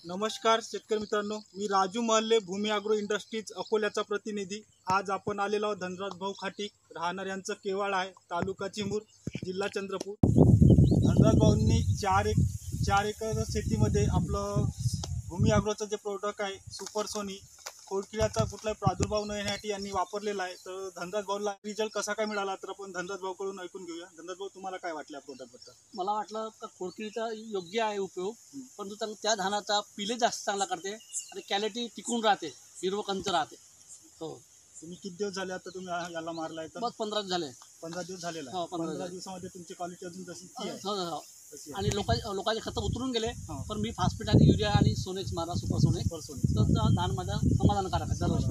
नमस्कार शेतकरी मित्रांनो, मी राजू महल्ले, भूमी ॲग्रो इंडस्ट्रीज अकोल्याचा प्रतिनिधी। आज आपण आलेलो आहोत धनराज भाऊ खाटीक, राहणार यांचं केवाळ आहे, तालुका चिमूर, जिल्हा चंद्रपूर। धनराज भाऊंनी 4 एकर शेतीमध्ये आपलं भूमी ॲग्रोचं जे प्रोडक्ट आहे सुपर सोनी, खोडकिड्याचा कुठलाही प्रादुर्भाव न येण्यासाठी यांनी वापरलेला आहे। तर धनराज भाऊला रिझल्ट कसा काय मिळाला तर आपण धनराज भाऊकडून ऐकून घेऊया। धनराज भाऊ, तुम्हाला काय वाटलं या प्रोडक्टबद्दल? मला वाटलं का खोडकिडीचा योग्य आहे उपयोग, परंतु त्या धानाचा पिले जास्त चांगला करते आणि क्वालिटी टिकून राहते, हिरवं कंच राहते। हो, तुम्ही किती दिवस झाले आता तुम्ही याला मारलाय? तर बस 15 झाले। 15 दिवस झालेला आहे। 15 दिवसामध्ये तुमची क्वालिटी अजून तशी आहे? आणि लोकांचे खत उतरून गेले, पण मी फॉस्फेट आणि युरिया आणि सोनेक्स मारा, सुपर सोनेक्स, तर धान माझा समाधानकारक आहे दरवर्षी।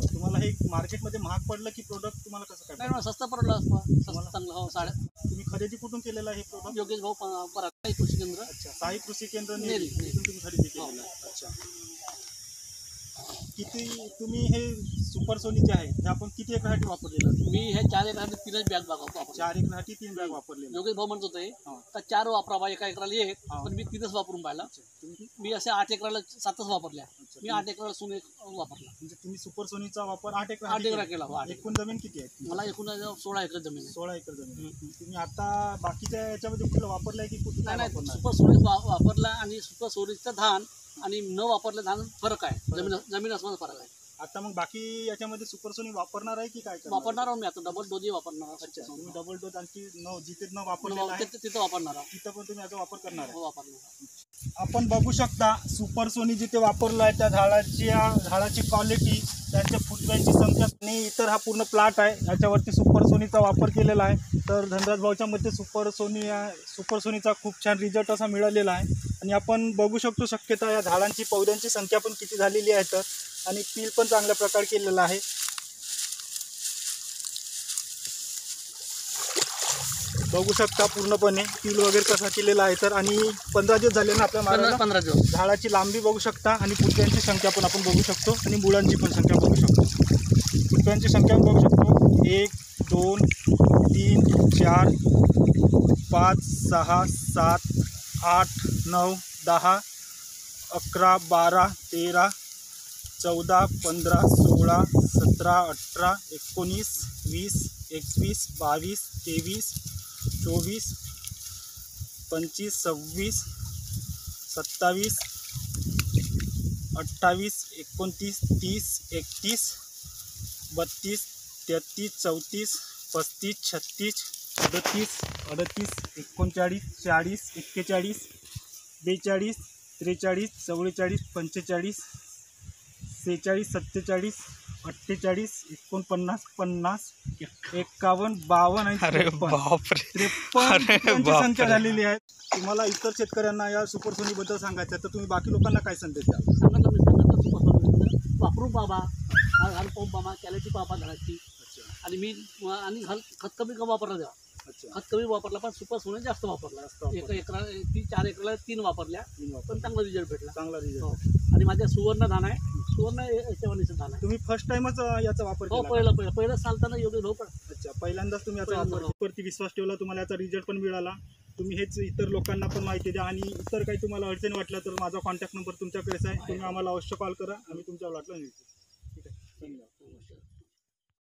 तुम्हाला हे मार्केटमध्ये महाग पडलं की प्रोडक्ट तुम्हाला कसं काय? नाही, स्वस्त पडलं असतं, चांगलं। हो, तुम्ही खरेदी कुठून केलेलं आहे हे प्रोडक्ट? योगेश भाऊ पराग कृषी केंद्र। अच्छा, साई कृषी केंद्र नेरी तुम्ही खरेदी केलेलं आहे। अच्छा, किती तुम्ही हे सुपर सोनी जे आहे हे आपण किती एकरासाठी वापरलेलं? मी हे 4 एकरासाठी 3च बॅग वापरतो। 4 एकरासाठी 3 बॅग वापरले। योगेश भाऊ म्हणत होते का 4 वापरावा एका एकराला एक, पण मी 3च वापरून पाहिला। मी असे 8 एकराला 7च वापरल्या। मी 8 एकराला सोने वापरला। म्हणजे तुम्ही सुपर सोनीचा वापर 8 एकरा केला। एकूण जमीन किती आहे? मला एकूण 16 एकर जमीन आहे। 16 एकर जमीन। तुम्ही आता बाकीच्या याच्यामध्ये कुठलं वापरलंय की कुठलं नाही, वापरणार? सुपर सोनीच वापरला आणि सुपर सोनीचं धान आणि न वापरलं धान फरक आहे, जमीन असं फरक आहे। आता मग बाकी याच्यामध्ये सुपर सोनी वापरणार आहे की काय वापरणार आहोत? मी आता डबल डोजही वापरणार आहे। अच्छा, तुम्ही डबल डोज आणखी जिथे न वापरलेला आहे तिथं वापरणार आहे, तिथं पण तुम्ही याचा वापर करणार आहे? वापरणार। आपण बघू शकता सुपर सोनी जिथे वापरलं आहे त्या झाडाची क्वालिटी, त्यांच्या फुटव्यांची संख्या आणि इतर हा पूर्ण प्लॉट आहे याच्यावरती सुपर सोनीचा वापर केलेला आहे। तर धनराज भाऊच्या मध्ये सुपर सोनीचा खूप छान रिझल्ट असा मिळालेला आहे। आणि आपण बघू शकतो शक्यता या झाडांची पौद्यांची संख्या पण किती झालेली आहे, तर आणि पील पण चांगल्या प्रकारे केलेला आहे। बघू शकता पूर्णपणे पील वगैरे कसा केलेला आहे। तर आणि 15 दिवस झाले ना आपल्या मारायला? 15 दिवस। झाडाची लांबी बघू शकता आणि फुटव्यांची संख्या पण आपण बघू शकतो आणि मुळांची पण संख्या बघू शकतो। फुटव्यांची संख्या पण बघू शकतो 1 2 3 4 5 6 7 8 9 10 11 12 13 14 15 16 17 18 19 20 21 22 23 24 25 26 27 28 29 30 31 32 33 34 35 36 38 39 39 40 41 42 43 44 45 46 47 48 49 50 51 52 आणि 53 संख्या झालेली आहे। तुम्हाला इतर शेतकऱ्यांना या सुपर सोनी बद्दल सांगायचं तर तुम्ही बाकी लोकांना काय संदेश द्याल? सांगितलं वापरू बाबा, घाल पाहू बाबा, क्वालिटी पाहा झाडाची। आणि मी खत कमी वापरला तेव्हा। खत कमी वापरला पण सुपर सोनी जास्त वापरला। 4 एकराला 3 वापरल्या, पण चांगला रिझल्ट भेटला। चांगला रिझल्ट। आणि माझ्या सुवर्ण धान आहे, सुवर्ण 71 धान आहे। तुम्ही फर्स्ट टाइमच याचा वापर हो, केला? पहिलं चालताना योग्य भाऊ पण। अच्छा, पहिल्यांदाच तुम्ही याचा वापरवरती विश्वास ठेवला, तुम्हाला याचा रिझल्ट पण मिळाला। तुम्ही हेच इतर लोकांना पण माहिती द्या आणि इतर काही तुम्हाला अडचण वाटलं तर माझा कॉन्टॅक्ट नंबर तुमच्याकडेच आहे, तुम्ही आम्हाला अवश्य कॉल करा, आम्ही तुमच्या प्लॉटला नेतो। ठीक आहे, धन्यवाद।